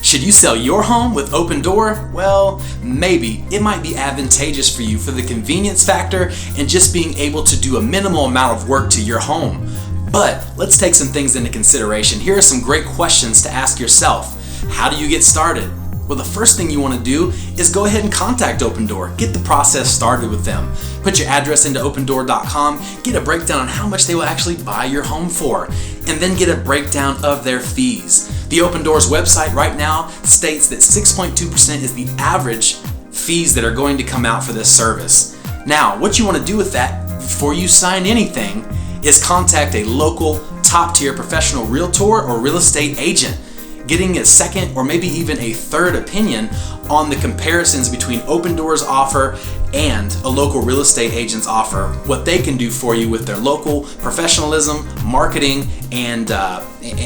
Should you sell your home with Opendoor? Well, maybe. It might be advantageous for you for the convenience factor and just being able to do a minimal amount of work to your home. But let's take some things into consideration. Here are some great questions to ask yourself. How do you get started? Well, the first thing you want to do is go ahead and contact Opendoor. Get the process started with them. Put your address into opendoor.com, get a breakdown on how much they will actually buy your home for, and then get a breakdown of their fees. The Opendoor's website right now states that 6.2% is the average fees that are going to come out for this service. Now, what you want to do with that before you sign anything is contact a local top-tier professional realtor or real estate agent, getting a second or maybe even a third opinion on the comparisons between Opendoor's offer and a local real estate agent's offer, what they can do for you with their local professionalism, marketing, and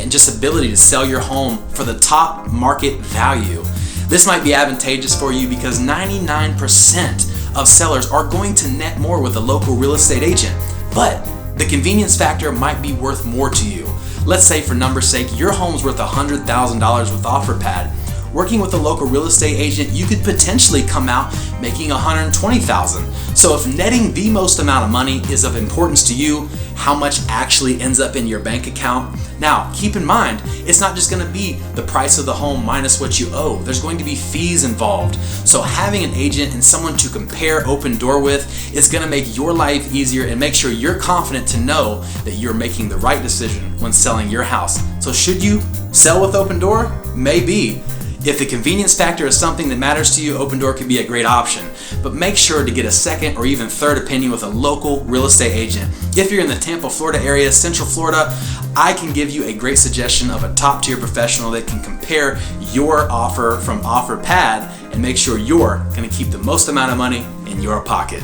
just ability to sell your home for the top market value. This might be advantageous for you because 99% of sellers are going to net more with a local real estate agent, but the convenience factor might be worth more to you. Let's say for numbers' sake, your home's worth $100,000 with Offerpad. Working with a local real estate agent, you could potentially come out making $120,000. So if netting the most amount of money is of importance to you, how much actually ends up in your bank account? Now, keep in mind, it's not just going to be the price of the home minus what you owe. There's going to be fees involved. So having an agent and someone to compare Opendoor with is going to make your life easier and make sure you're confident to know that you're making the right decision when selling your house. So should you sell with Opendoor? Maybe. If the convenience factor is something that matters to you, Opendoor could be a great option. But make sure to get a second or even third opinion with a local real estate agent. If you're in the Tampa, Florida area, Central Florida, I can give you a great suggestion of a top-tier professional that can compare your offer from Offerpad and make sure you're going to keep the most amount of money in your pocket.